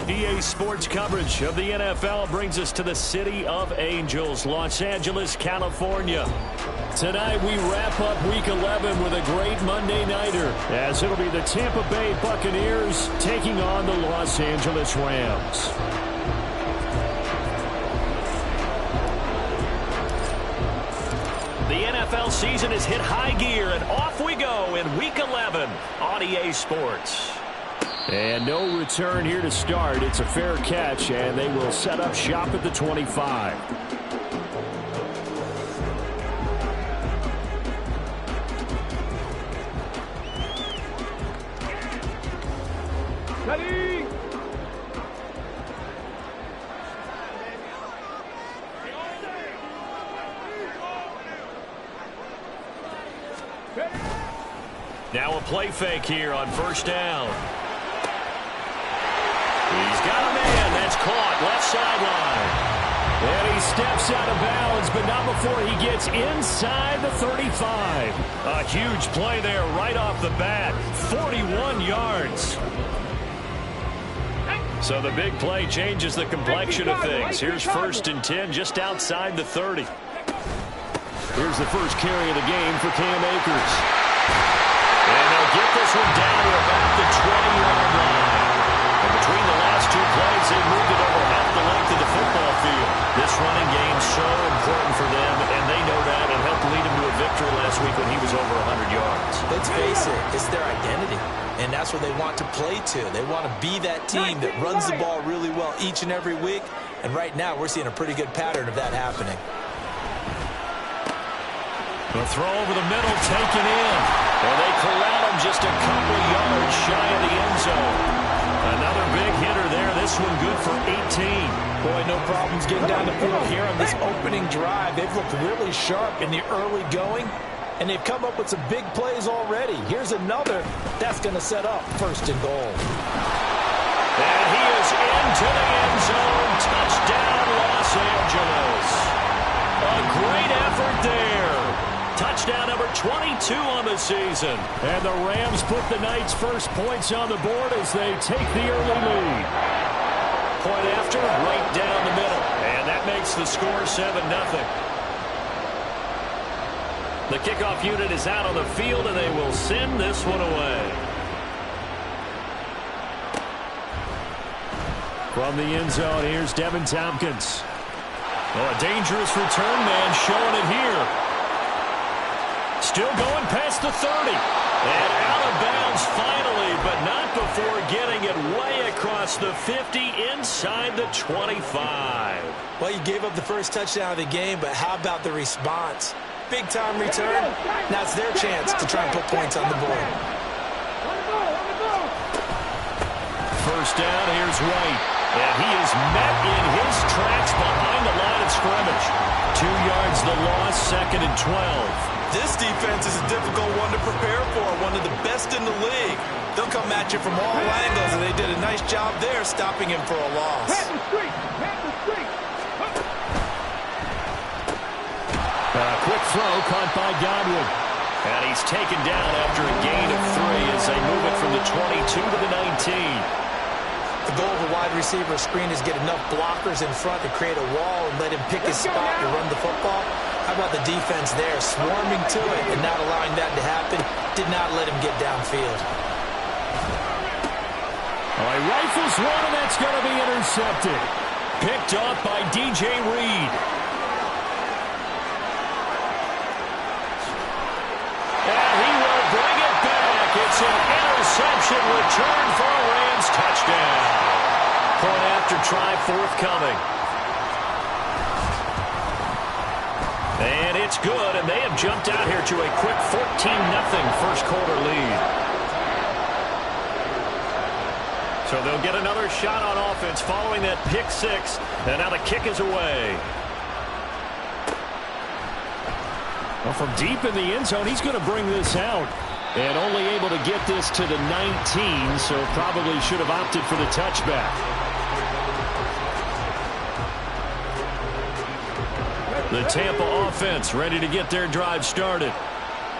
EA Sports coverage of the NFL brings us to the City of Angels, Los Angeles, California. Tonight we wrap up Week 11 with a great Monday nighter, as it'll be the Tampa Bay Buccaneers taking on the Los Angeles Rams. The NFL season has hit high gear, and off we go in Week 11 on EA Sports. And no return here to start. It's a fair catch, and they will set up shop at the 25. Ready? Now a play fake here on first down. He's got a man. That's caught. Left sideline. And he steps out of bounds, but not before he gets inside the 35. A huge play there right off the bat. 41 yards. So the big play changes the complexion of things. Here's 1st and 10 just outside the 30. Here's the first carry of the game for Cam Akers. And they'll get this one down to about the 20-yard line. And between the last two plays, they moved it over half the length of the football field. This running game so important for them, and they know that. It helped lead them to a victory last week when he was over 100 yards. Let's face it, it's their identity, and that's what they want to play to. They want to be that team that runs the ball really well each and every week, and right now we're seeing a pretty good pattern of that happening. The throw over the middle, taken in. And they corral him just a couple yards shy of the end zone. Another big hitter there. This one good for 18. Boy, no problems getting down the field here on this opening drive. They've looked really sharp in the early going, and they've come up with some big plays already. Here's another that's going to set up 1st and goal. And he is into the end zone. Touchdown, Los Angeles. A great effort there. Touchdown number 22 on the season. And the Rams put the night's first points on the board as they take the early lead. Point after, right down the middle. And that makes the score 7-0. The kickoff unit is out on the field, and they will send this one away. From the end zone, here's Devin Tompkins. Oh, a dangerous return man showing it here. Still going past the 30. And out of bounds finally, but not before getting it way across the 50 inside the 25. Well, you gave up the first touchdown of the game, but how about the response? Big-time return. Now it's their chance to try and put points on the board. First down, here's White. And he is met in his tracks behind the line of scrimmage. 2 yards the loss, 2nd and 12. This defense is a difficult one to prepare for, one of the best in the league. They'll come at you from all angles, and they did a nice job there stopping him for a loss. Quick throw caught by Godwin. And he's taken down after a gain of 3 as they move it from the 22 to the 19. The goal of a wide receiver screen is get enough blockers in front to create a wall and let him pick his spot to run the football. How about the defense there, swarming to it and not allowing that to happen? Did not let him get downfield. Oh, he rifles one, and that's going to be intercepted. Picked off by DJ Reed. And he will bring it back. It's an interception return for a Rams touchdown. Point after try forthcoming. And it's good, and they have jumped out here to a quick 14-0 first quarter lead. So they'll get another shot on offense following that pick 6, and now the kick is away. Well, from deep in the end zone, he's going to bring this out. And only able to get this to the 19, so probably should have opted for the touchback. The Tampa offense ready to get their drive started.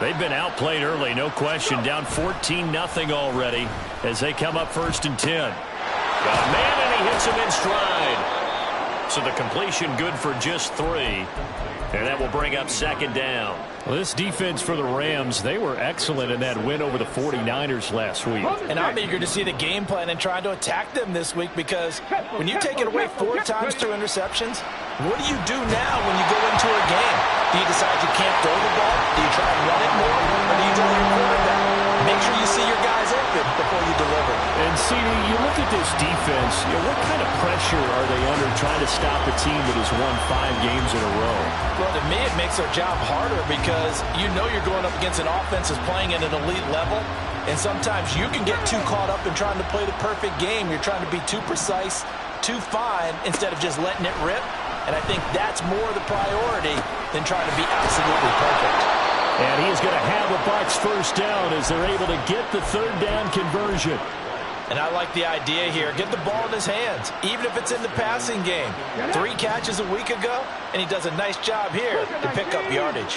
They've been outplayed early, no question. Down 14-0 already as they come up 1st and 10. Got a man, and he hits him in stride. So the completion good for just 3. And that will bring up second down. Well, this defense for the Rams, they were excellent in that win over the 49ers last week. And I'm eager to see the game plan and trying to attack them this week, because when you take it away 4 times through interceptions, what do you do now when you go into a game? Do you decide you can't throw the ball? Do you try and run it more? Or do you draw your quarterback? Make sure you see your guys open before you deliver. And, CD, you look at this defense, what kind of pressure are they under trying to stop a team that has won 5 games in a row? Well, to me, it makes their job harder because you know you're going up against an offense that's playing at an elite level, and sometimes you can get too caught up in trying to play the perfect game. You're trying to be too precise, too fine, instead of just letting it rip. And I think that's more the priority than trying to be absolutely perfect. And he's going to have a Bucs first down as they're able to get the 3rd down conversion. And I like the idea here. Get the ball in his hands, even if it's in the passing game. 3 catches a week ago, and he does a nice job here to pick up yardage.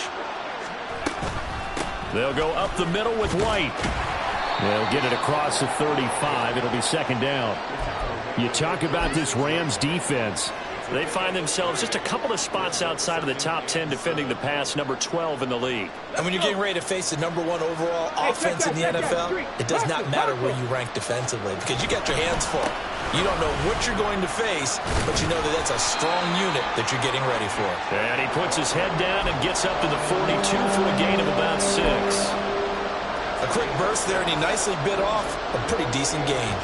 They'll go up the middle with White. They'll get it across the 35. It'll be second down. You talk about this Rams defense. They find themselves just a couple of spots outside of the top 10 defending the pass, number 12 in the league. And when you're getting ready to face the number 1 overall offense in the NFL, it does not matter where you rank defensively because you got your hands full. You don't know what you're going to face, but you know that that's a strong unit that you're getting ready for. And he puts his head down and gets up to the 42 for a gain of about 6. A quick burst there, and he nicely bit off a pretty decent gain.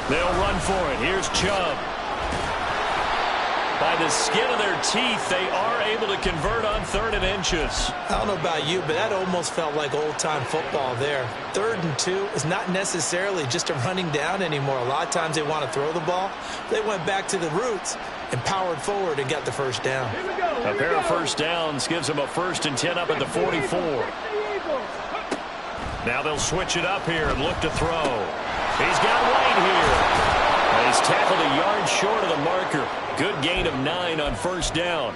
They'll run for it. Here's Chubb. By the skin of their teeth, they are able to convert on 3rd and inches. I don't know about you, but that almost felt like old-time football there. 3rd and 2 is not necessarily just a running down anymore. A lot of times they want to throw the ball. They went back to the roots and powered forward and got the first down. A pair of first downs gives them a 1st and 10 up at the 44. Now they'll switch it up here and look to throw. He's got White here. And he's tackled a yard short of the marker. Good gain of 9 on first down.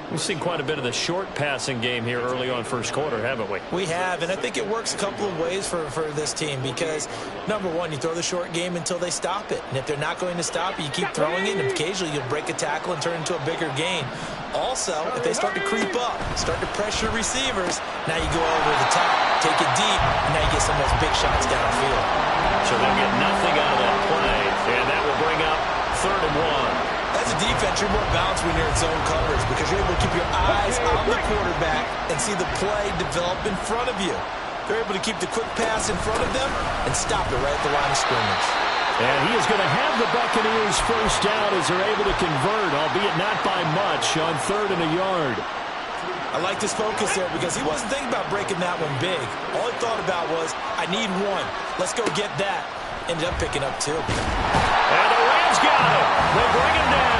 We've seen quite a bit of the short passing game here early on first quarter, haven't we? We have, and I think it works a couple of ways for this team because, number 1, you throw the short game until they stop it. And if they're not going to stop it, you keep throwing it, and occasionally you'll break a tackle and turn it into a bigger gain. Also, if they start to creep up, start to pressure receivers, now you go over the top, take it deep, and now you get some of those big shots downfield. So they'll get nothing out of that play, and that will bring up 3rd and 1. As a defense, you're more balanced when you're in zone coverage because you're able to keep your eyes on the quarterback and see the play develop in front of you. They're able to keep the quick pass in front of them and stop it right at the line of scrimmage. And he is going to have the Buccaneers first down as they're able to convert, albeit not by much, on 3rd and a yard. I like this focus there because he wasn't thinking about breaking that one big. All he thought about was, I need 1. Let's go get that. Ended up picking up 2. And the Rams got him. They bring him down.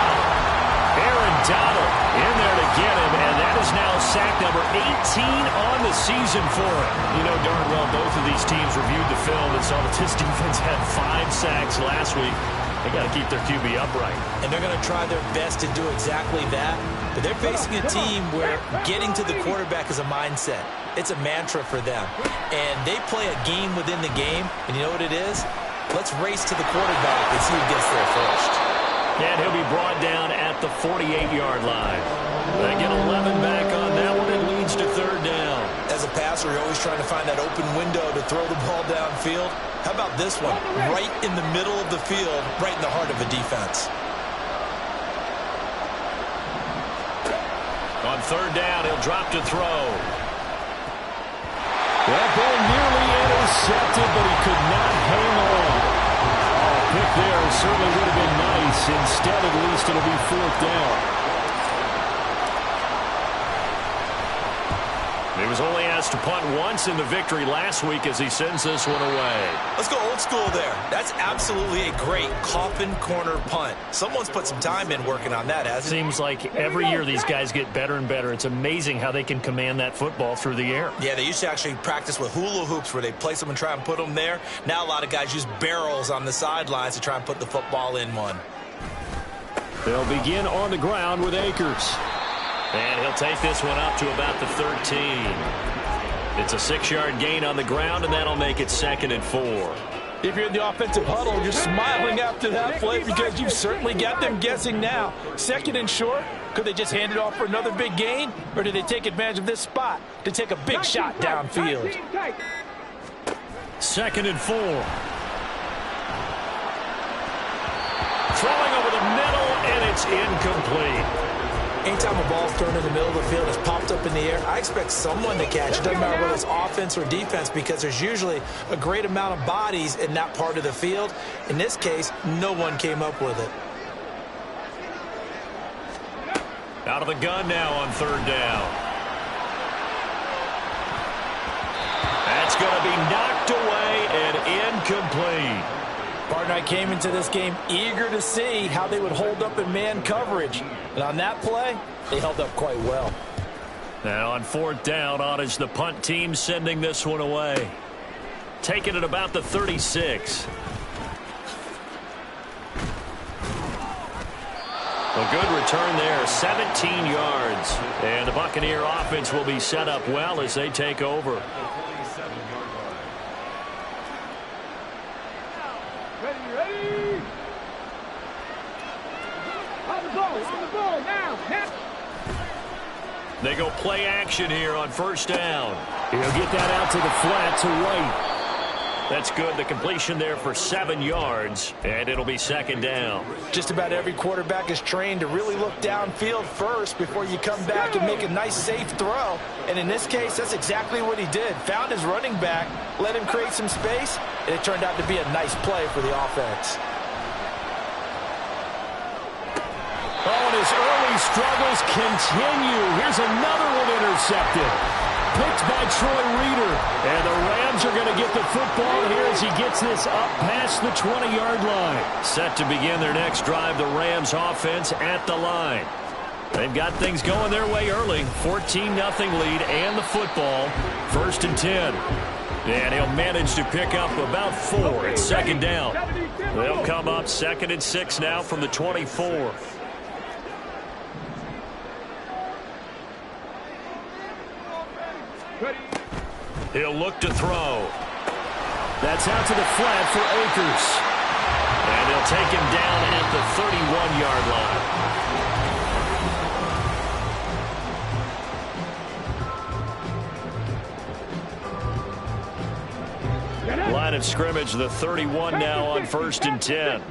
Aaron Donald in there to get him, and that is now sack number 18 on the season for him. You know darn well both of these teams reviewed the film and saw that this defense had 5 sacks last week. They got to keep their QB upright. And they're going to try their best to do exactly that. But they're facing a team where getting to the quarterback is a mindset. It's a mantra for them. And they play a game within the game. And you know what it is? Let's race to the quarterback and see who gets there first. And he'll be brought down at the 48-yard line. They get 11 back on that one. It leads to 3rd down. As a passer, you're always trying to find that open window to throw the ball downfield. How about this one? Right in the middle of the field, right in the heart of a defense. On 3rd down, he'll drop to throw. That ball nearly intercepted, but he could not hang on. Pick there certainly would have been nice. Instead, at least, it'll be 4th down. He was only asked to punt once in the victory last week as he sends this one away. Let's go old school there. That's absolutely a great coffin corner punt. Someone's put some time in working on that, hasn't it? Seems like every year these guys get better and better. It's amazing how they can command that football through the air. Yeah, they used to actually practice with hula hoops where they place them and try and put them there. Now a lot of guys use barrels on the sidelines to try and put the football in one. They'll begin on the ground with Akers. And he'll take this one up to about the 13. It's a 6-yard gain on the ground, and that'll make it 2nd and 4. If you're in the offensive huddle, you're smiling after that play because you've certainly got them guessing now. 2nd and short, could they just hand it off for another big gain? Or did they take advantage of this spot to take a big shot downfield? 2nd and 4. Throwing over the middle, and it's incomplete. Anytime a ball's thrown in the middle of the field, it's popped up in the air, I expect someone to catch it. Doesn't matter whether it's offense or defense, because there's usually a great amount of bodies in that part of the field. In this case, no one came up with it. Out of the gun now on 3rd down. That's going to be knocked away and incomplete. Partner, I came into this game eager to see how they would hold up in man coverage. And on that play, they held up quite well. Now on 4th down, on is the punt team sending this one away. Taking it about the 36. A good return there, 17 yards. And the Buccaneer offense will be set up well as they take over. They go play action here on 1st down. He'll get that out to the flat to White. That's good. The completion there for 7 yards, and it'll be 2nd down. Just about every quarterback is trained to really look downfield first before you come back and make a nice, safe throw. And in this case, that's exactly what he did. Found his running back, let him create some space, and it turned out to be a nice play for the offense. Oh, and his early struggles continue. Here's another one intercepted. Picked by Troy Reeder. And the Rams are going to get the football here as he gets this up past the 20-yard line. Set to begin their next drive, the Rams offense at the line. They've got things going their way early. 14-0 lead and the football. 1st and 10. And he'll manage to pick up about 4 at 2nd down. They'll come up 2nd and 6 now from the 24. He'll look to throw. That's out to the flat for Akers. And they'll take him down at the 31-yard line. Line of scrimmage, the 31 now on 1st and 10.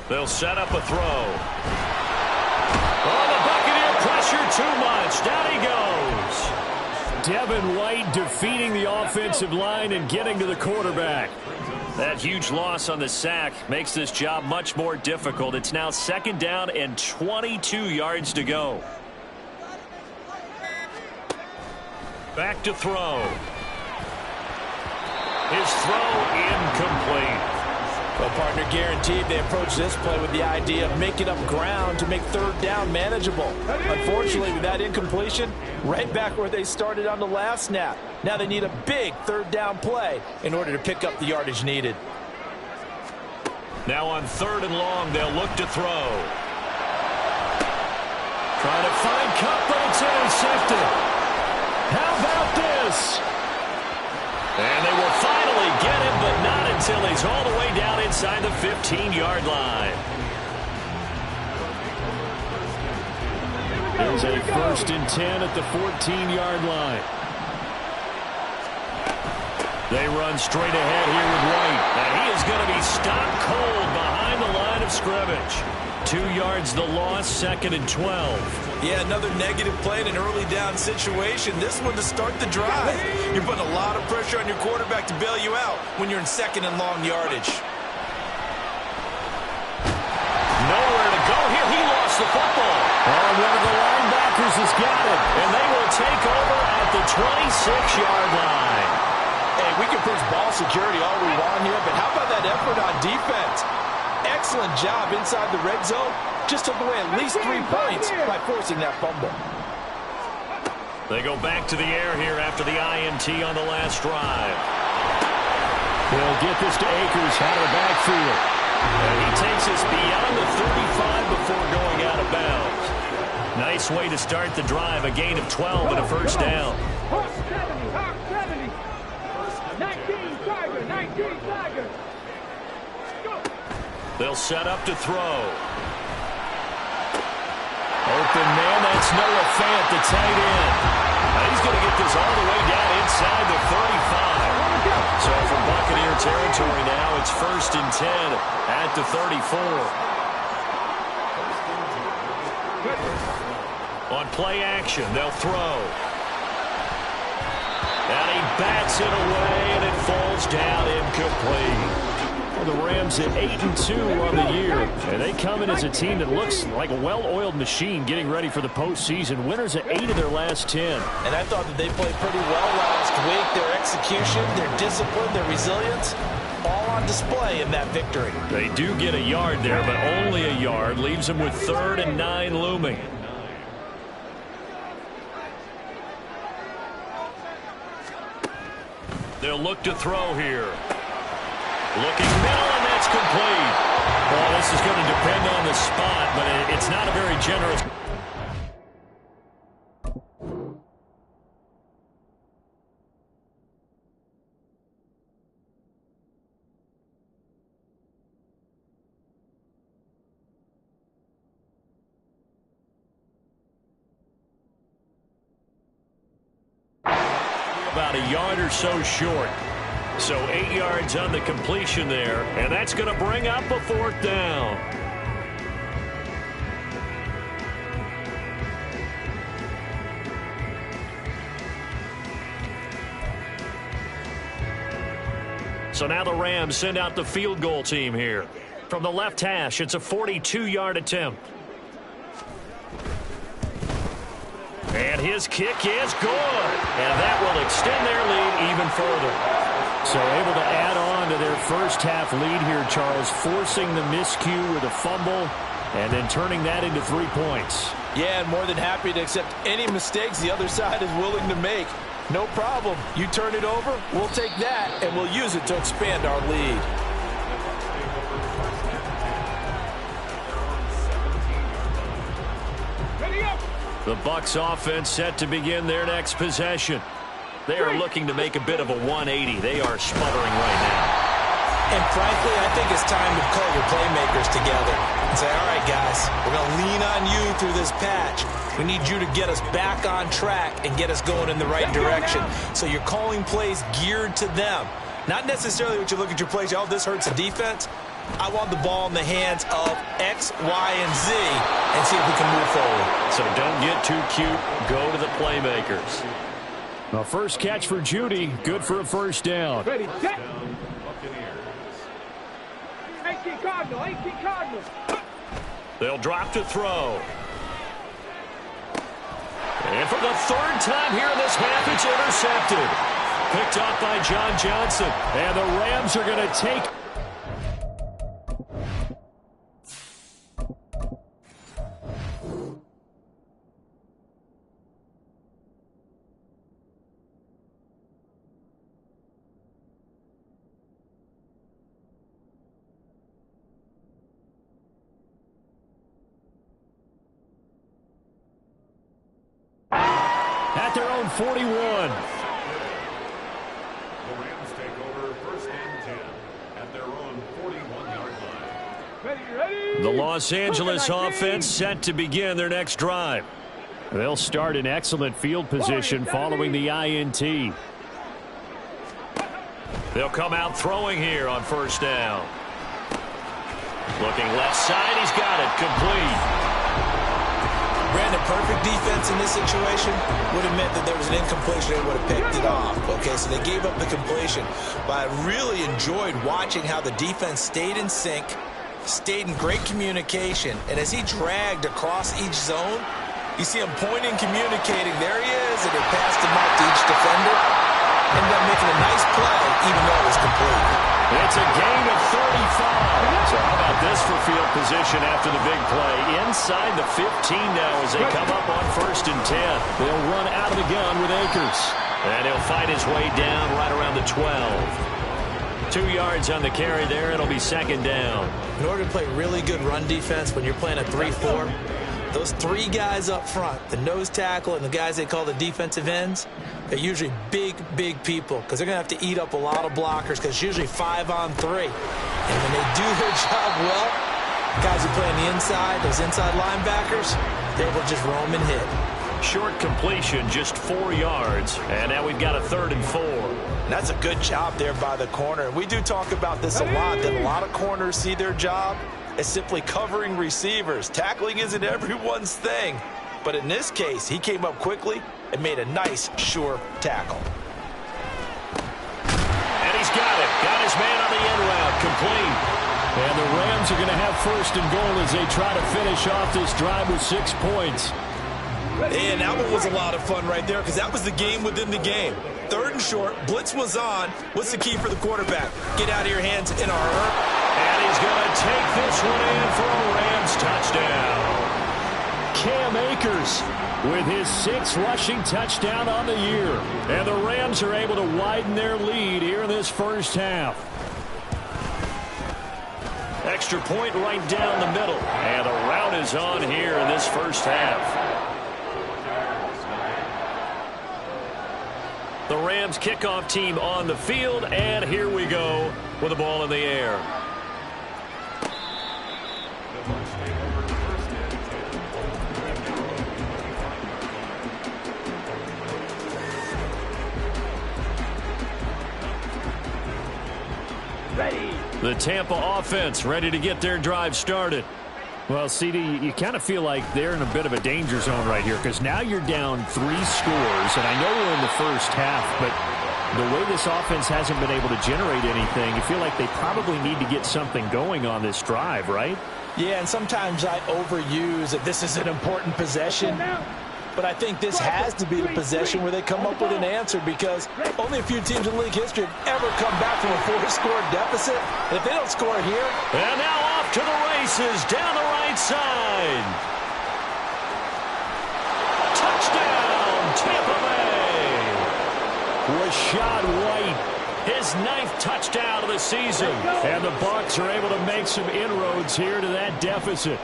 They'll set up a throw. Oh, the Buccaneer pressure too much. Down he goes. Devin White defeating the offensive line and getting to the quarterback. That huge loss on the sack makes this job much more difficult. It's now 2nd down and 22 yards to go. Back to throw. His throw incomplete. Well, partner, guaranteed they approach this play with the idea of making up ground to make 3rd down manageable. Unfortunately, with that incompletion, right back where they started on the last snap. Now they need a big 3rd down play in order to pick up the yardage needed. Now on 3rd and long, they'll look to throw. Trying to find Kupp, but it's intercepted. How about this? And they will finally get him, but not until he's all the way down inside the 15-yard line. There's a 1st and 10 at the 14-yard line. They run straight ahead here with White. And he is going to be stopped cold behind the line of scrimmage. 2 yards the loss, 2nd and 12. Yeah, another negative play in an early down situation. This one to start the drive. You're putting a lot of pressure on your quarterback to bail you out when you're in 2nd and long yardage. Nowhere to go here. He lost the football. Oh, one of the linebackers has got it. And they will take over at the 26-yard line. Hey, we can push ball security all we want here, but how about that effort on defense? Excellent job inside the red zone. Just took away at least 3 points by forcing that fumble. They go back to the air here after the INT on the last drive. He'll get this to Akers out of the backfield. And he takes us beyond the 35 before going out of bounds. Nice way to start the drive. A gain of 12 and a first down. 19 Tiger. They'll set up to throw. Open man, that's Noah Fant, the tight end. He's going to get this all the way down inside the 35. So from Buccaneer territory now, it's 1st and 10 at the 34. On play action, they'll throw. And he bats it away, and it falls down incomplete. Well, the Rams at 8-2 on the year, and they come in as a team that looks like a well-oiled machine getting ready for the postseason. Winners at 8 of their last 10. And I thought that they played pretty well last week. Their execution, their discipline, their resilience, all on display in that victory. They do get a yard there, but only a yard. Leaves them with 3rd and 9 looming. They'll look to throw here. Looking middle, and that's complete. Well, this is going to depend on the spot, but it's not a very generous. About a yard or so short. So 8 yards on the completion there, and that's going to bring up a 4th down. So now the Rams send out the field goal team here. From the left hash, it's a 42-yard attempt. And his kick is good. And that will extend their lead even further. So able to add on to their first half lead here, Charles, forcing the miscue with a fumble and then turning that into 3 points. Yeah, and more than happy to accept any mistakes the other side is willing to make. No problem. You turn it over, we'll take that, and we'll use it to expand our lead. The Bucs offense set to begin their next possession. They are looking to make a bit of a 180. They are sputtering right now. And frankly, I think it's time to call your playmakers together and say, all right, guys, we're going to lean on you through this patch. We need you to get us back on track and get us going in the right direction. So you're calling plays geared to them. Not necessarily what you look at your plays, oh, this hurts the defense. I want the ball in the hands of X, Y, and Z and see if we can move forward. So don't get too cute. Go to the playmakers. The first catch for Judy, good for a first down. Ready, set. 18 Cardinals. They'll drop to throw. And for the 3rd time here in this half, it's intercepted. Picked up by John Johnson. And the Rams are going to take... at their own 41. The Rams take over 1st and 10 at their own 41-yard line. Ready. The Los Angeles offense set to begin their next drive. They'll start in excellent field position following the INT. They'll come out throwing here on 1st down. Looking left side, he's got it, complete. Brandon, perfect defense in this situation would have meant that there was an incompletion. They would have picked it off. Okay, so they gave up the completion. But I really enjoyed watching how the defense stayed in sync, stayed in great communication, and as he dragged across each zone, you see him pointing, communicating. There he is, and they passed him out to each defender. Ended up making a nice play, even though it was complete. It's a gain of 35. So how about this for field position after the big play? Inside the 15 now as they come up on 1st and 10. They'll run out of the gun with Akers. And he'll fight his way down right around the 12. 2 yards on the carry there. It'll be second down. In order to play really good run defense when you're playing a 3-4, those 3 guys up front, the nose tackle and the guys they call the defensive ends, they're usually big, big people because they're going to have to eat up a lot of blockers because it's usually 5 on 3. And when they do their job well, guys who play on the inside, those inside linebackers, they're able to just roam and hit. Short completion, just 4 yards. And now we've got a 3rd and 4. That's a good job there by the corner. We do talk about this a lot, that a lot of corners see their job as simply covering receivers. Tackling isn't everyone's thing. But in this case, he came up quickly and made a nice, sure tackle. And he's got it. Got his man on the end route. Complete. And the Rams are going to have 1st and goal as they try to finish off this drive with 6 points. And that one was a lot of fun right there because that was the game within the game. 3rd and short, blitz was on. What's the key for the quarterback? Get out of your hands in a hurry. And he's going to take this one in for a Rams touchdown. Cam Akers with his 6th rushing touchdown on the year. And the Rams are able to widen their lead here in this first half. Extra point right down the middle. And the rout is on here in this first half. The Rams kickoff team on the field, and here we go with the ball in the air. Ready. The Tampa offense ready to get their drive started. Well, CD, you kind of feel like they're in a bit of a danger zone right here because now you're down 3 scores, and I know we're in the first half, but the way this offense hasn't been able to generate anything, you feel like they probably need to get something going on this drive, right? Yeah, and sometimes I overuse that this is an important possession. But I think this has to be the possession where they come up with an answer because only a few teams in league history have ever come back from a 4-score deficit. And if they don't score here. And now off to the races down the right side. Touchdown, Tampa Bay. Rashad White, his 9th touchdown of the season. And the Bucs are able to make some inroads here to that deficit.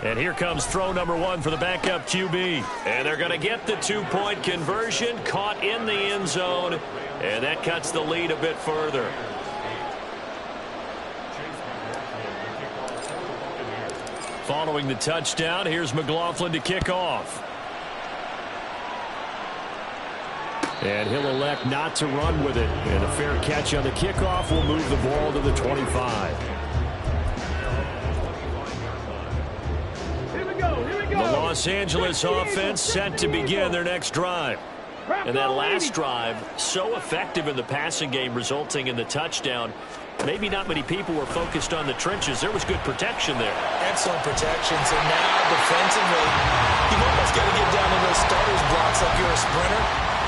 And here comes throw number 1 for the backup QB. And they're going to get the 2-point conversion, caught in the end zone. And that cuts the lead a bit further. Following the touchdown, here's McLaughlin to kick off. And he'll elect not to run with it. And a fair catch on the kickoff will move the ball to the 25. The Los Angeles offense set to begin their next drive. And that last drive, so effective in the passing game, resulting in the touchdown. Maybe not many people were focused on the trenches. There was good protection there. Excellent protection. So now defensively, you've almost got to get down to those starters blocks like you're a sprinter.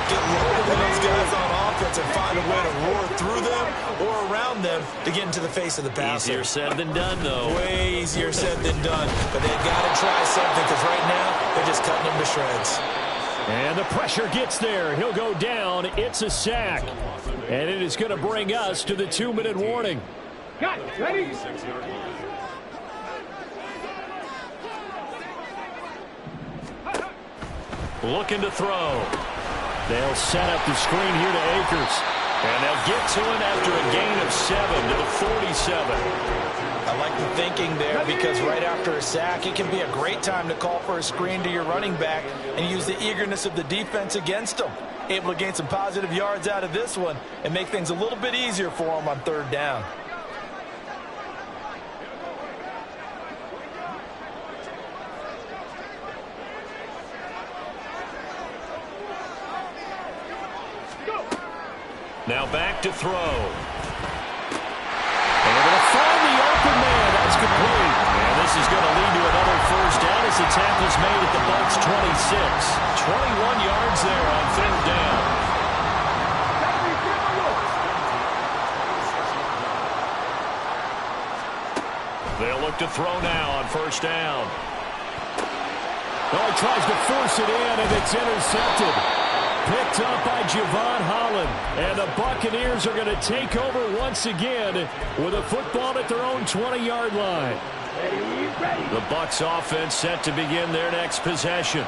Get lower than those guys on offense and find a way to roar through them or around them to get into the face of the passer. Easier said than done, though. Way easier said than done. But they've got to try something because right now they're just cutting them to shreds. And the pressure gets there. He'll go down. It's a sack. And it is going to bring us to the 2-minute warning. Got ready. Looking to throw. They'll set up the screen here to Akers. And they'll get to him after a gain of 7 to the 47. I like the thinking there because right after a sack, it can be a great time to call for a screen to your running back and use the eagerness of the defense against them. Able to gain some positive yards out of this one and make things a little bit easier for them on 3rd down. Now back to throw. And they're going to find the open man. That's complete. And this is going to lead to another first down as the tackle's made at the Bucs 26. 21 yards there on 3rd down. They'll look to throw now on 1st down. Oh, he tries to force it in, and it's intercepted. Picked up by Javon Holland. And the Buccaneers are going to take over once again with a football at their own 20-yard line. The Bucs offense set to begin their next possession.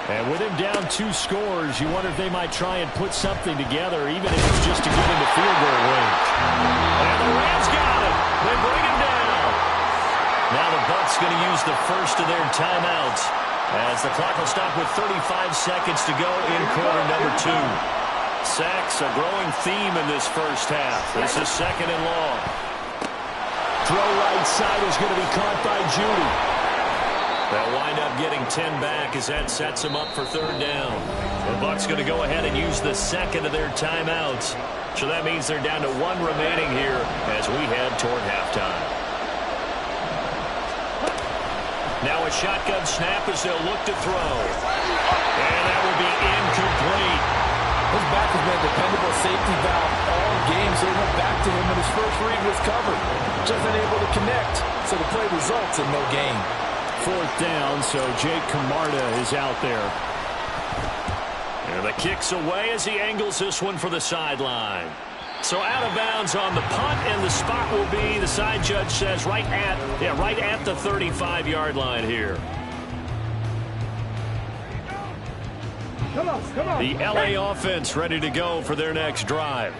And with him down 2 scores, you wonder if they might try and put something together, even if it's just to get into field goal range. And the Rams got it. They bring him down. Now the Bucs going to use the first of their timeouts, as the clock will stop with 35 seconds to go in quarter number 2. Sacks, a growing theme in this first half. This is 2nd and long. Throw right side is going to be caught by Judy. They'll wind up getting 10 back as that sets them up for 3rd down. The Bucs going to go ahead and use the second of their timeouts. So that means they're down to 1 remaining here as we head toward halftime. Now a shotgun snap as they'll look to throw. And that will be incomplete. His back has been a dependable safety valve all game, so he went back to him, and his first read was covered. Just unable to connect, so the play results in no gain. 4th down, so Jake Camarda is out there. And the kick's away as he angles this one for the sideline. So out of bounds on the punt, and the spot will be, the side judge says, right at the 35-yard line here. Come on. The LA offense ready to go for their next drive.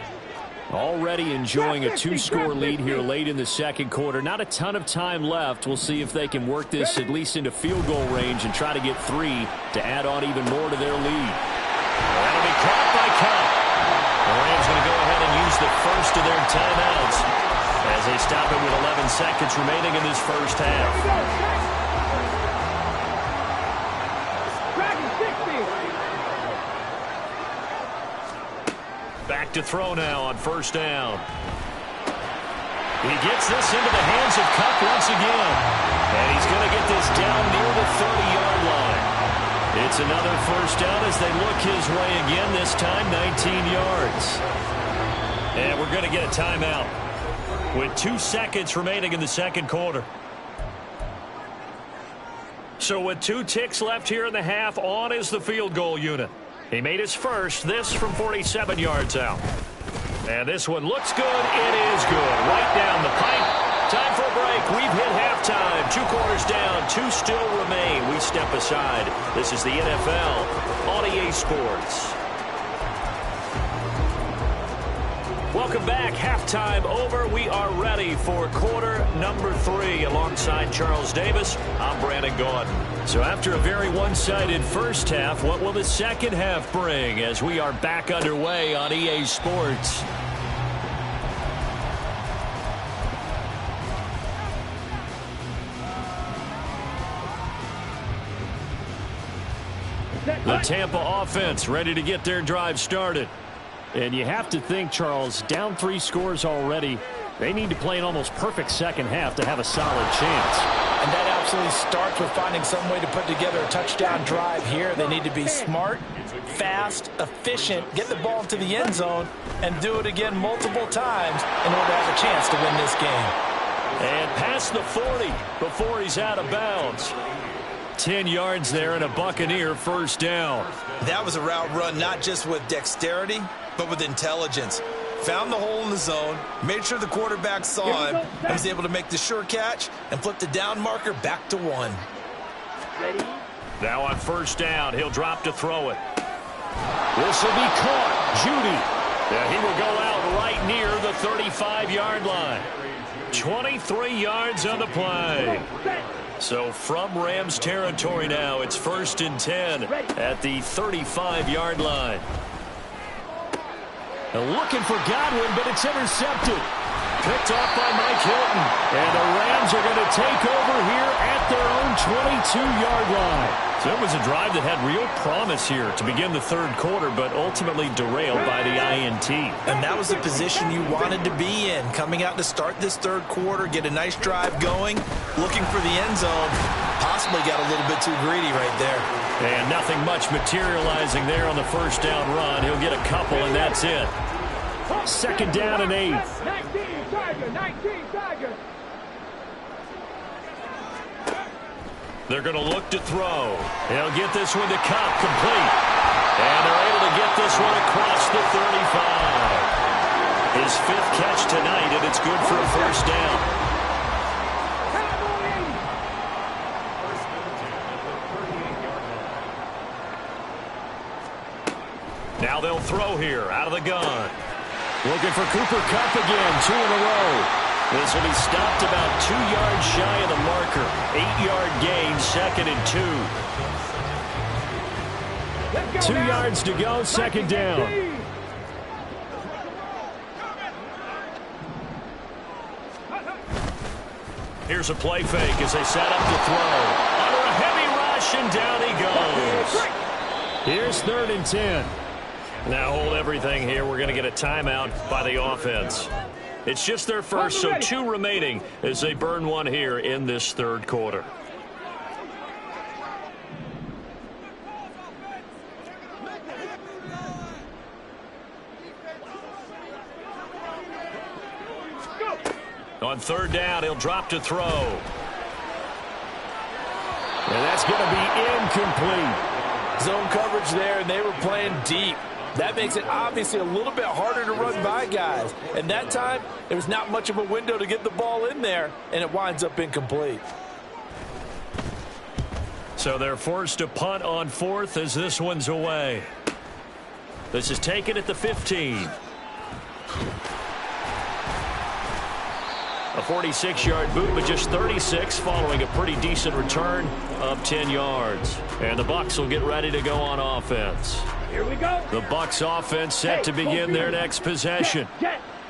Already enjoying a 2-score lead here late in the 2nd quarter. Not a ton of time left. We'll see if they can work this at least into field goal range and try to get 3 to add on even more to their lead. That'll be caught by Cup. The Rams going to go ahead and use the first of their timeouts as they stop it with 11 seconds remaining in this first half. Back to throw now on 1st down. He gets this into the hands of Cup once again. And he's going to get this down near the 30-yard line. It's another 1st down as they look his way again, this time 19 yards. And we're going to get a timeout with 2 seconds remaining in the 2nd quarter. So with 2 ticks left here in the half, on is the field goal unit. He made his first, this from 47 yards out. And this one looks good. It is good. Right down the pipe. Time for a break. We've hit halftime. 2 quarters down. 2 still remain. We step aside. This is the NFL on EA Sports. Welcome back. Halftime over. We are ready for quarter number 3. Alongside Charles Davis, I'm Brandon Gaudin. So after a very one-sided first half, what will the second half bring as we are back underway on EA Sports? The Tampa offense ready to get their drive started. And you have to think, Charles, down 3 scores already. They need to play an almost perfect second half to have a solid chance. And that absolutely starts with finding some way to put together a touchdown drive here. They need to be smart, fast, efficient, get the ball into the end zone, and do it again multiple times in order to have a chance to win this game. And past the 40 before he's out of bounds. 10 yards there and a Buccaneer 1st down. That was a route run not just with dexterity, but with intelligence. Found the hole in the zone, made sure the quarterback saw him, and was able to make the sure catch and flip the down marker back to 1. Now on 1st down, he'll drop to throw it. This will be caught. Judy. Yeah, he will go out right near the 35-yard line. 23 yards on the play. So from Rams territory now, it's 1st and 10 at the 35-yard line. Looking for Godwin, but it's intercepted. Picked off by Mike Hilton. And the Rams are going to take over here at their own 22-yard line. So it was a drive that had real promise here to begin the 3rd quarter, but ultimately derailed by the INT. And that was the position you wanted to be in. Coming out to start this 3rd quarter, get a nice drive going, looking for the end zone. Possibly got a little bit too greedy right there. And nothing much materializing there on the 1st down run. He'll get a couple, and that's it. 2nd down and 8. 19 Tiger. They're going to look to throw. He'll get this one to Cup, complete. And they're able to get this one across the 35. His 5th catch tonight, and it's good for a first down. Now they'll throw here out of the gun. Looking for Cooper Kupp again, 2 in a row. This will be stopped about 2 yards shy of the marker. 8-yard gain, 2nd and 2. 2 yards to go, 2nd down. Here's a play fake as they set up to throw. Under a heavy rush, and down he goes. Here's 3rd and 10. Now hold everything here. We're going to get a timeout by the offense. It's just their first, so 2 remaining as they burn one here in this 3rd quarter. On 3rd down, he'll drop to throw. And that's going to be incomplete. Zone coverage there, and they were playing deep. That makes it obviously a little bit harder to run by guys. And that time, there was not much of a window to get the ball in there, and it winds up incomplete. So they're forced to punt on 4th as this one's away. This is taken at the 15. A 46-yard boot, but just 36 following a pretty decent return of 10 yards. And the Bucs will get ready to go on offense. Here we go. The Bucs offense set to begin their next possession.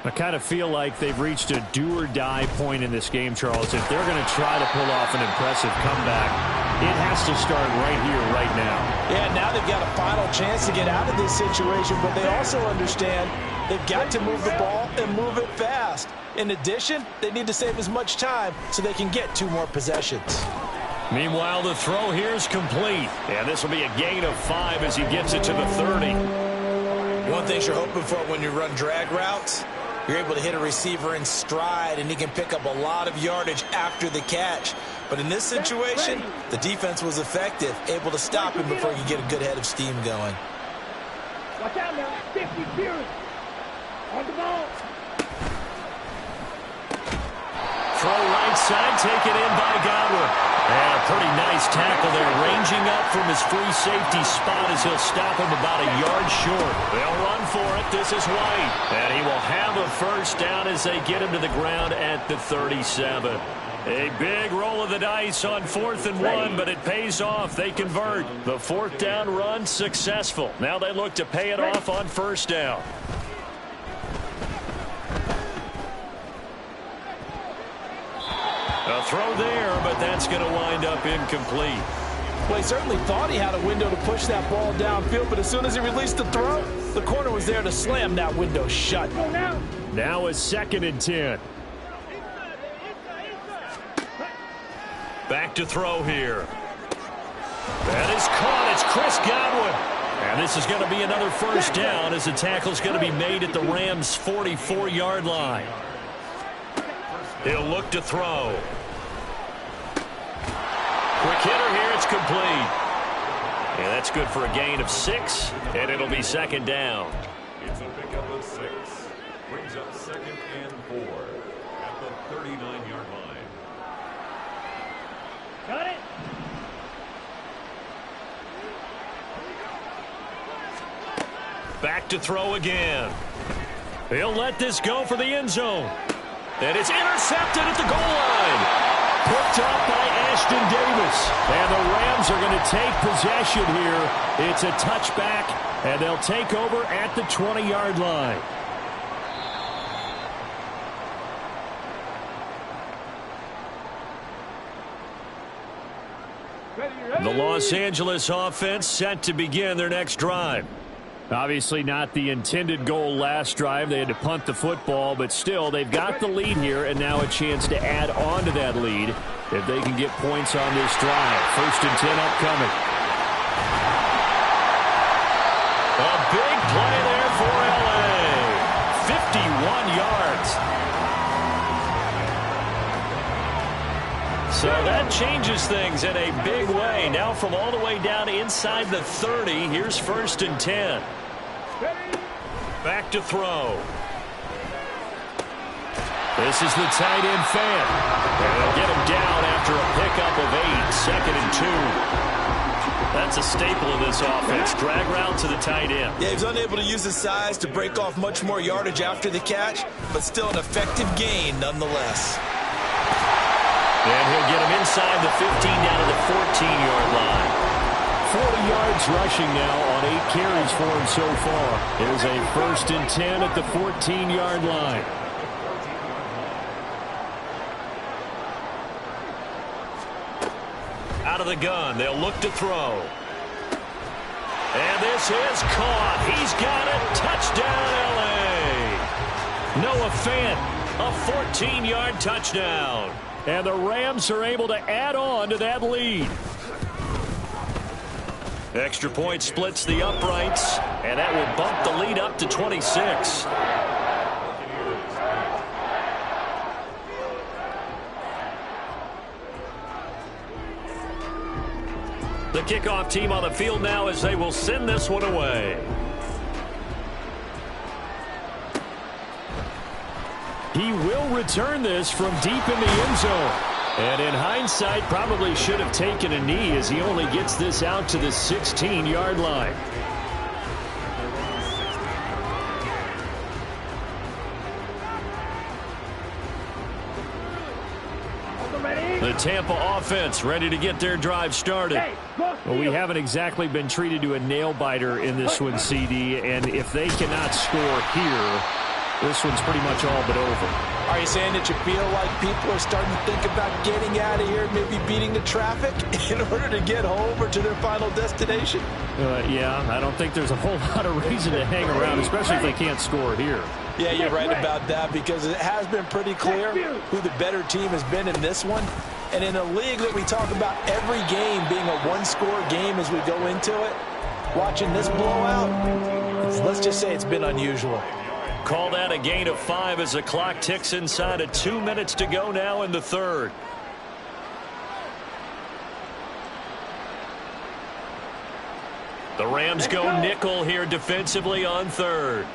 I kind of feel like they've reached a do-or-die point in this game, Charles. If they're going to try to pull off an impressive comeback, it has to start right here, right now. Yeah, now they've got a final chance to get out of this situation, but they also understand they've got to move the ball and move it fast. In addition, they need to save as much time so they can get 2 more possessions. Meanwhile, the throw here is complete. And this will be a gain of 5 as he gets it to the 30. One thing you're hoping for when you run drag routes, you're able to hit a receiver in stride, and he can pick up a lot of yardage after the catch. But in this situation, the defense was effective, able to stop him before he could get a good head of steam going. Watch out now. 50 period. On the ball. Throw right side, taken in by Godwin. And a pretty nice tackle there, ranging up from his free safety spot as he'll stop him about a yard short. They'll run for it. This is White. And he will have a first down as they get him to the ground at the 37. A big roll of the dice on 4th and 1, but it pays off. They convert. The 4th down run successful. Now they look to pay it off on 1st down. A throw there, but that's going to wind up incomplete. Well, he certainly thought he had a window to push that ball downfield, but as soon as he released the throw, the corner was there to slam that window shut. Now it's 2nd and 10. Back to throw here. That is caught. It's Chris Godwin. And this is going to be another first down as the tackle's going to be made at the Rams' 44-yard line. He'll look to throw. Quick hitter here. It's complete. And that's good for a gain of 6, and it'll be 2nd down. It's a pickup of 6. Brings up 2nd and 4 at the 39-yard line. Got it. Back to throw again. He'll let this go for the end zone. And it's intercepted at the goal line. Picked up by Ashton Davis. And the Rams are going to take possession here. It's a touchback, and they'll take over at the 20-yard line. The Los Angeles offense set to begin their next drive. Obviously not the intended goal last drive. They had to punt the football, but still, they've got the lead here, and now a chance to add on to that lead if they can get points on this drive. 1st and 10 upcoming. A big play there for L.A. 51 yards. So that changes things in a big way. Now from all the way down inside the 30, here's 1st and 10. Back to throw. This is the tight end fan. And they'll get him down after a pickup of 8, 2nd and 2. That's a staple of this offense. Drag route to the tight end. Yeah, he's unable to use his size to break off much more yardage after the catch, but still an effective gain nonetheless. And he'll get him inside the 15 down to the 14-yard line. 40 yards rushing now on 8 carries for him so far. Here's a 1st and 10 at the 14-yard line. Out of the gun, they'll look to throw. And this is caught. He's got it. Touchdown, L.A. Noah Fant, a 14-yard touchdown. And the Rams are able to add on to that lead. Extra point splits the uprights, and that will bump the lead up to 26. The kickoff team on the field now as they will send this one away. He will return this from deep in the end zone. And in hindsight, probably should have taken a knee as he only gets this out to the 16-yard line. The Tampa offense ready to get their drive started. Well, we haven't exactly been treated to a nail-biter in this one, CD, and if they cannot score here, this one's pretty much all but over. Are you saying that you feel like people are starting to think about getting out of here, maybe beating the traffic in order to get home or to their final destination? Yeah, I don't think there's a whole lot of reason to hang around, especially if they can't score here. Yeah, you're right about that because it has been pretty clear who the better team has been in this one. And in a league that we talk about every game being a one-score game as we go into it, watching this blowout, let's just say it's been unusual. Call that a gain of 5 as the clock ticks inside of 2 minutes to go now in the third. The Rams go nickel here defensively on third.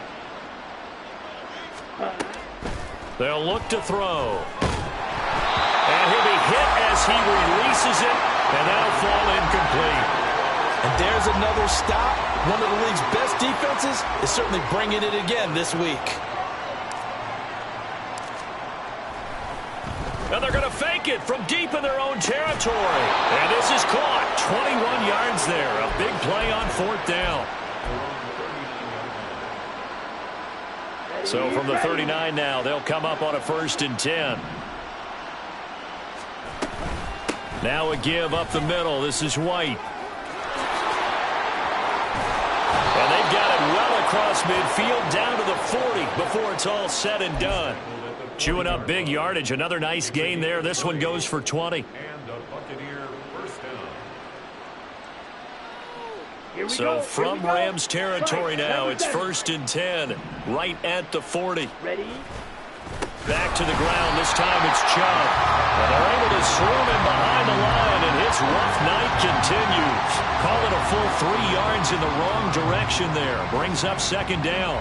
They'll look to throw. And he'll be hit as he releases it, and that'll fall incomplete. And there's another stop. One of the league's best defenses is certainly bringing it again this week. And they're going to fake it from deep in their own territory. And this is caught. 21 yards there. A big play on 4th down. So from the 39 now, they'll come up on a 1st and 10. Now a give up the middle. This is White. And they've got it well across midfield down to the 40 before it's all said and done. Chewing up big yardage. Another nice gain there. This one goes for 20. So from Rams territory now, it's 1st and 10, right at the 40. Back to the ground. This time it's Chubb. And they're able to swarm him behind the line, and his rough night continues. Call it a full 3 yards in the wrong direction there. Brings up 2nd down.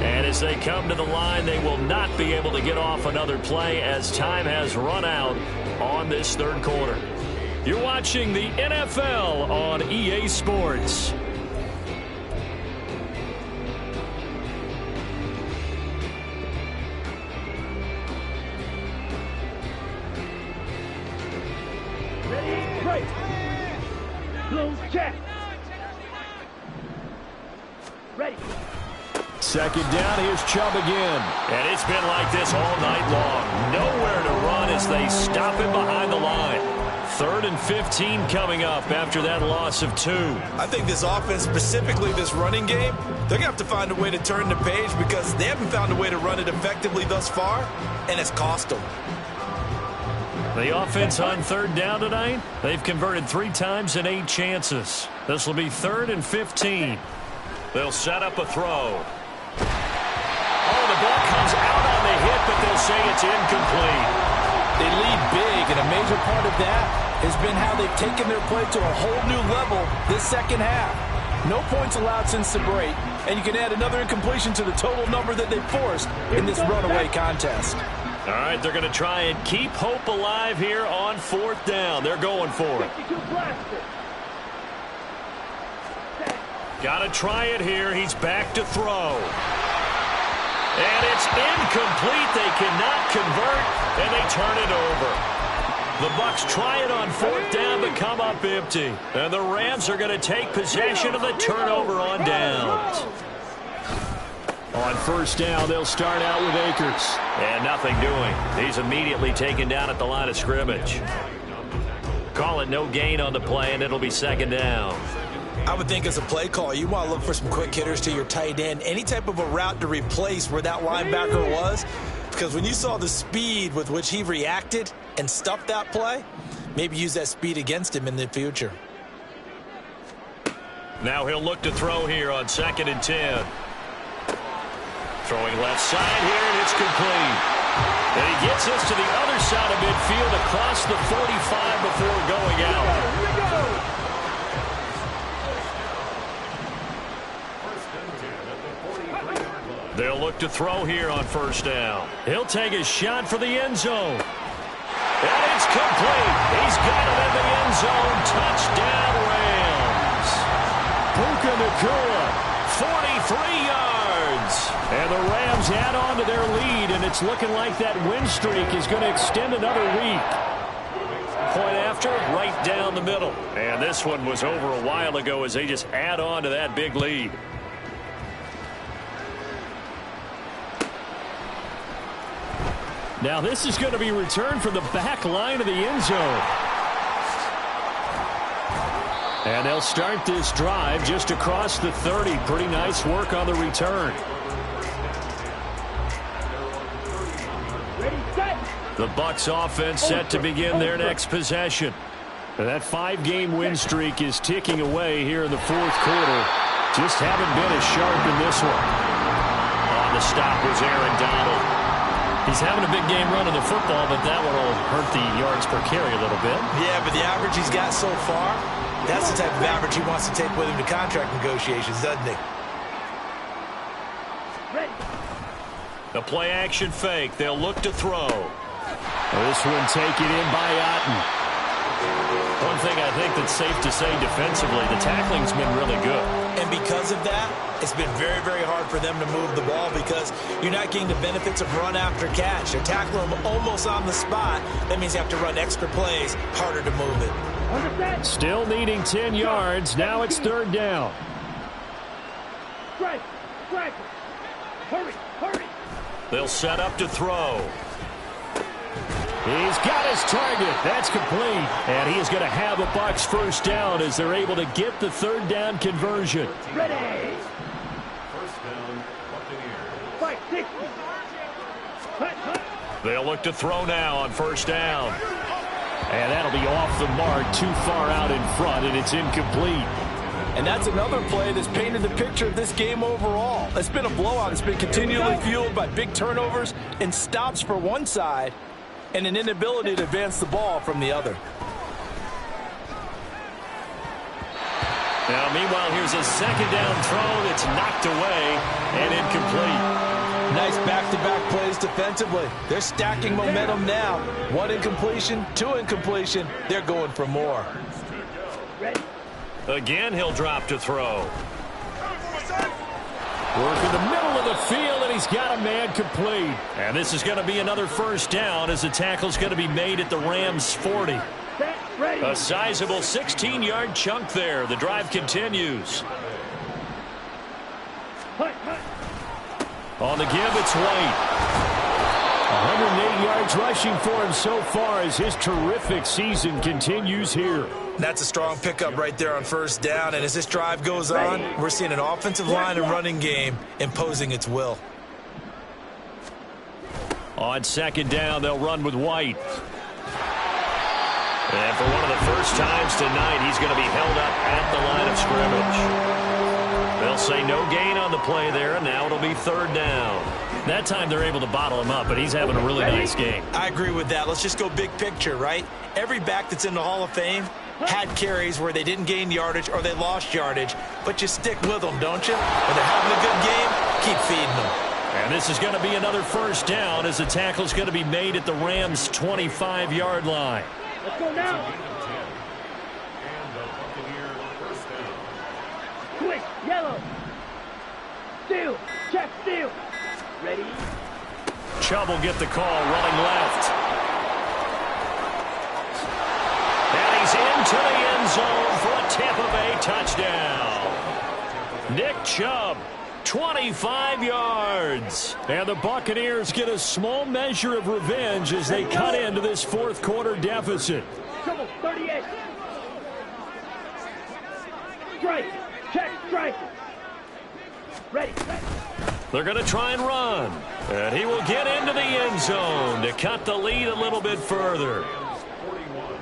And as they come to the line, they will not be able to get off another play as time has run out on this third quarter. You're watching the NFL on EA Sports. Right. Blue check. Ready. 2nd down, here's Chubb again. And it's been like this all night long. Nowhere to run as they stop him behind the line. 3rd and 15 coming up after that loss of 2. I think this offense, specifically this running game, they're going to have to find a way to turn the page because they haven't found a way to run it effectively thus far, and it's cost them. The offense on 3rd down tonight, they've converted 3 times in 8 chances. This will be 3rd and 15. They'll set up a throw. the ball comes out on the hit, but they'll say it's incomplete. They lead big, and a major part of that has been how they've taken their play to a whole new level this second half. No points allowed since the break, and you can add another incompletion to the total number that they forced in this runaway contest. All right, they're going to try and keep hope alive here on 4th down. They're going for it. Got to try it here. He's back to throw. And it's incomplete. They cannot convert, and they turn it over. The Bucs try it on 4th down, but come up empty. And the Rams are going to take possession of the turnover on downs. On 1st down, they'll start out with Akers. And nothing doing. He's immediately taken down at the line of scrimmage. Call it no gain on the play, and it'll be 2nd down. I would think as a play call, you want to look for some quick hitters to your tight end. Any type of a route to replace where that linebacker was. Because when you saw the speed with which he reacted and stuffed that play, maybe use that speed against him in the future. Now he'll look to throw here on 2nd and 10. Throwing left side here, and it's complete. And he gets us to the other side of midfield across the 45 before going out. They'll look to throw here on 1st down. He'll take a shot for the end zone. And it's complete. He's got it in the end zone. Touchdown, Rams. Puka Nacua, 43 yards. And the Rams add on to their lead, and it's looking like that win streak is going to extend another week. Point after, right down the middle. And this one was over a while ago as they just add on to that big lead. Now this is going to be returned from the back line of the end zone. And they'll start this drive just across the 30. Pretty nice work on the return. The Bucs offense set to begin their next possession. And that 5-game win streak is ticking away here in the 4th quarter. Just haven't been as sharp in this one. On the stop was Aaron Donald. He's having a big game running the football, but that one will hurt the yards per carry a little bit. Yeah, but the average he's got so far, that's the type of average he wants to take with him to contract negotiations, doesn't he? The play action fake. They'll look to throw. This one taken in by Otten. One thing I think that's safe to say defensively, the tackling's been really good. And because of that, it's been very, very hard for them to move the ball because you're not getting the benefits of run after catch. They're tackling them almost on the spot. That means you have to run extra plays, harder to move it. Still needing 10 yards. Now it's 3rd down. Strike. Hurry. They'll set up to throw. He's got his target. That's complete. And he is going to have the Bucs 1st down as they're able to get the 3rd down conversion. Ready. 1st down, Buccaneers. 560. They'll look to throw now on 1st down. And that'll be off the mark, too far out in front, and it's incomplete. And that's another play that's painted the picture of this game overall. It's been a blowout. It's been continually fueled by big turnovers and stops for one side and an inability to advance the ball from the other. Now, meanwhile, here's a 2nd down throw that's knocked away and incomplete. Nice back-to-back plays defensively. They're stacking momentum now. 1 incompletion, 2 incompletion. They're going for more. Again, he'll drop to throw. Work in the middle of the field, and he's got a man complete. And this is going to be another 1st down as the tackle's going to be made at the Rams' 40. A sizable 16-yard chunk there. The drive continues. On the give, it's White. 108 yards rushing for him so far as his terrific season continues here. That's a strong pickup right there on 1st down. And as this drive goes on, we're seeing an offensive line and running game imposing its will. On 2nd down, they'll run with White. And for one of the first times tonight, he's going to be held up at the line of scrimmage. They'll say no gain on the play there, and now it'll be 3rd down. That time they're able to bottle him up, but he's having a really nice game. I agree with that. Let's just go big picture, right? Every back that's in the Hall of Fame had carries where they didn't gain yardage or they lost yardage, but you stick with them, don't you? When they're having a good game, keep feeding them. And this is going to be another first down as the tackle is going to be made at the Rams' 25-yard line. Let's go now. And the Buccaneers first down. Quick, yellow. Steal. Check, steal. Ready? Chubb will get the call running left. And he's into the end zone for a Tampa Bay touchdown. Nick Chubb, 25 yards. And the Buccaneers get a small measure of revenge as they cut into this fourth quarter deficit. Trouble, 38. Strike. Check, strike. Ready. They're going to try and run. And he will get into the end zone to cut the lead a little bit further. 41.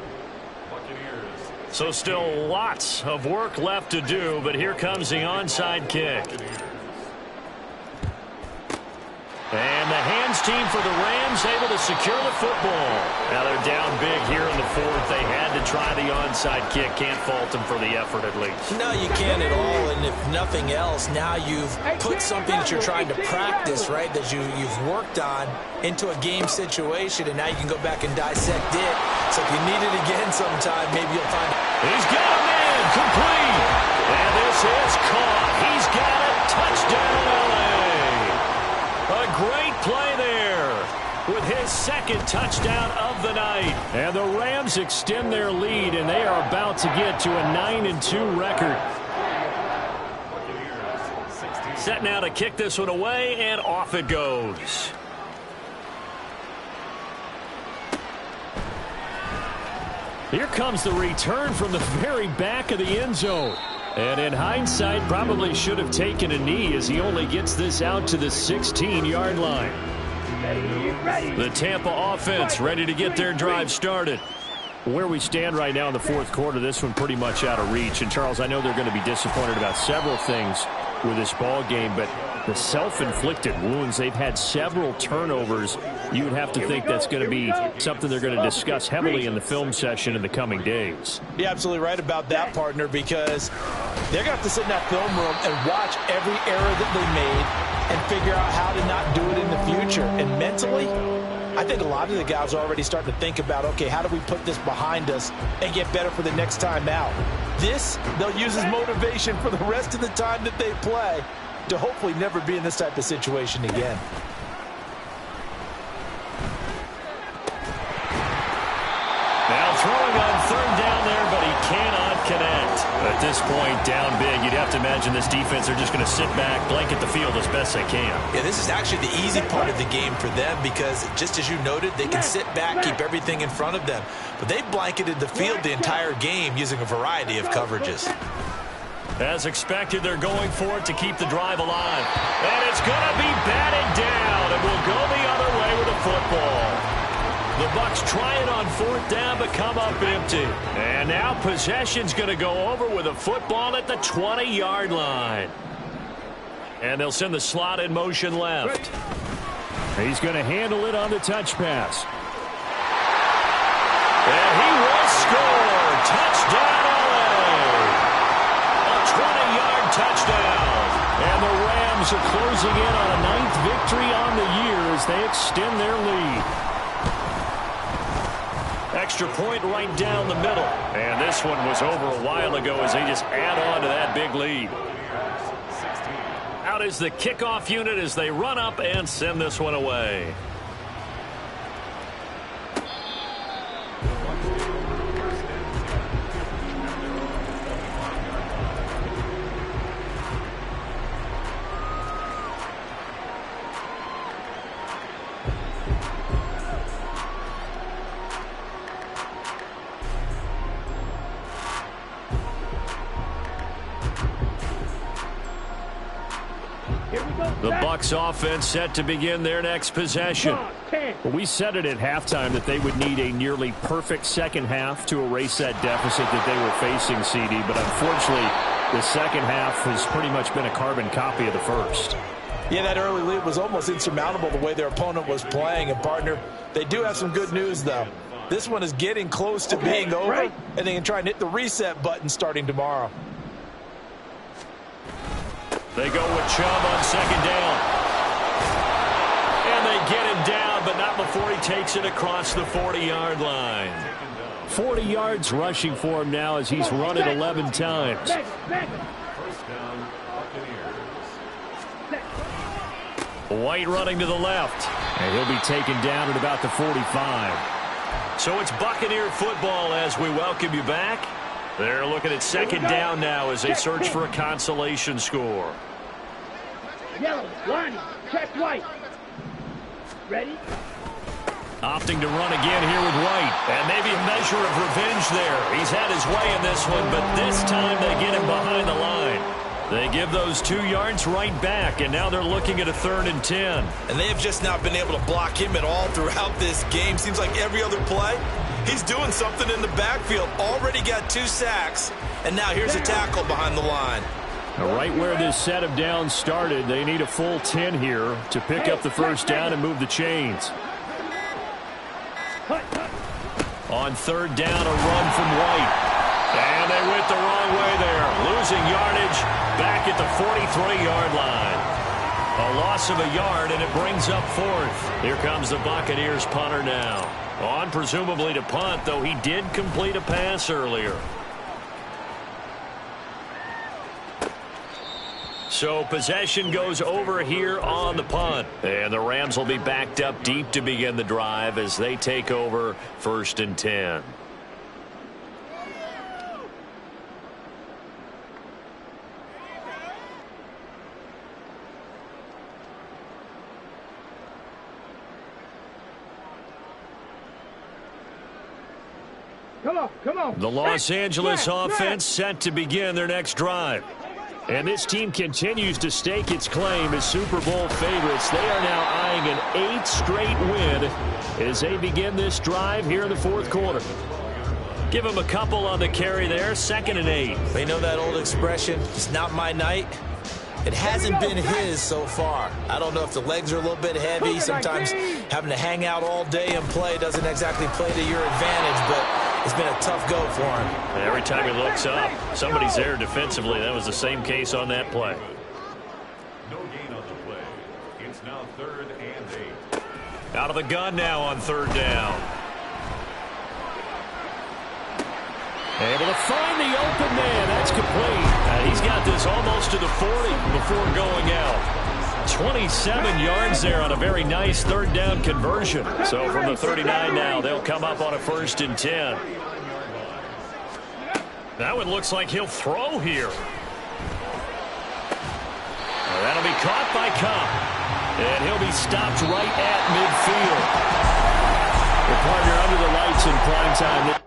Buccaneers. So still lots of work left to do, but here comes the onside kick. And the hands team for the Rams able to secure the football. Now they're down big here in the fourth. They had to try the onside kick. Can't fault them for the effort at least. No, you can't at all, and if nothing else, now you've put something that you're trying to practice, right, that you've worked on into a game situation, and now you can go back and dissect it. So if you need it again sometime, maybe you'll find it. He's got him in, complete. And this is caught. He's got it. Touchdown, L.A. A great play there with his second touchdown of the night. And the Rams extend their lead, and they are about to get to a 9-2 record. Set now to kick this one away, and off it goes. Here comes the return from the very back of the end zone. And in hindsight, probably should have taken a knee as he only gets this out to the 16-yard line. The Tampa offense ready to get their drive started. Where we stand right now in the fourth quarter, this one pretty much out of reach. And, Charles, I know they're going to be disappointed about several things with this ball game, but the self-inflicted wounds, they've had several turnovers. You would have to think that's going to be something they're going to discuss heavily in the film session in the coming days. You're absolutely right about that, partner, because they're going to have to sit in that film room and watch every error that they made and figure out how to not do it in the future. And mentally, I think a lot of the guys are already starting to think about, okay, how do we put this behind us and get better for the next time out? This, they'll use as motivation for the rest of the time that they play to hopefully never be in this type of situation again. Now throwing on third down there, but he cannot connect. At this point, down big, you'd have to imagine this defense are just going to sit back, blanket the field as best they can. Yeah, this is actually the easy part of the game for them because, just as you noted, they can sit back, keep everything in front of them. But they blanketed the field the entire game using a variety of coverages. As expected, they're going for it to keep the drive alive. And it's going to be batted down, and will go the other way with the football. The Bucs try it on fourth down, but come up empty. And now possession's going to go over with a football at the 20-yard line. And they'll send the slot in motion left. He's going to handle it on the touch pass. And he will score. Touchdown, LA. A 20-yard touchdown. And the Rams are closing in on a 9th victory on the year as they extend their lead. Extra point right down the middle. And this one was over a while ago as they just add on to that big lead. Out is the kickoff unit as they run up and send this one away. The Bucs offense set to begin their next possession. We said it at halftime that they would need a nearly perfect second half to erase that deficit that they were facing, CD. But unfortunately, the second half has pretty much been a carbon copy of the first. Yeah, that early lead was almost insurmountable the way their opponent was playing. And, partner, they do have some good news, though. This one is getting close to being over, and they can try and hit the reset button starting tomorrow. They go with Chubb on second down. And they get him down, but not before he takes it across the 40-yard line. 40 yards rushing for him now as he's run it 11 times. First down, Buccaneers. White running to the left. And he'll be taken down at about the 45. So it's Buccaneer football as we welcome you back. They're looking at second down now as they search for a consolation score. Yellow, line, check white. Ready? Opting to run again here with White. And maybe a measure of revenge there. He's had his way in this one, but this time they get him behind the line. They give those 2 yards right back, and now they're looking at a 3rd and 10. And they have just not been able to block him at all throughout this game. Seems like every other play, he's doing something in the backfield. Already got 2 sacks, and now here's a tackle behind the line. Right where this set of downs started, they need a full 10 here to pick up the first down and move the chains. On 3rd down, a run from White. And they went the wrong way there. Losing yardage back at the 43-yard line. A loss of a yard, and it brings up 4th. Here comes the Buccaneers punter now. On presumably to punt, though he did complete a pass earlier. So possession goes over here on the punt. And the Rams will be backed up deep to begin the drive as they take over 1st and 10. Come on. The Los Angeles offense set to begin their next drive. And this team continues to stake its claim as Super Bowl favorites. They are now eyeing an 8th straight win as they begin this drive here in the 4th quarter. Give him a couple on the carry there, 2nd and 8. They know that old expression, it's not my night. It hasn't been his so far. I don't know if the legs are a little bit heavy. Sometimes having to hang out all day and play doesn't exactly play to your advantage, but it's been a tough go for him. And every time he looks up, somebody's there defensively. That was the same case on that play. No gain on the play. It's now 3rd and 8. Out of the gun now on 3rd down. Able to find the open man. That's complete. He's got this almost to the 40 before going out. 27 yards there on a very nice 3rd down conversion. So from the 39 now, they'll come up on a 1st and 10. That one looks like he'll throw here. That'll be caught by Cobb. And he'll be stopped right at midfield. The partner under the lights in prime time.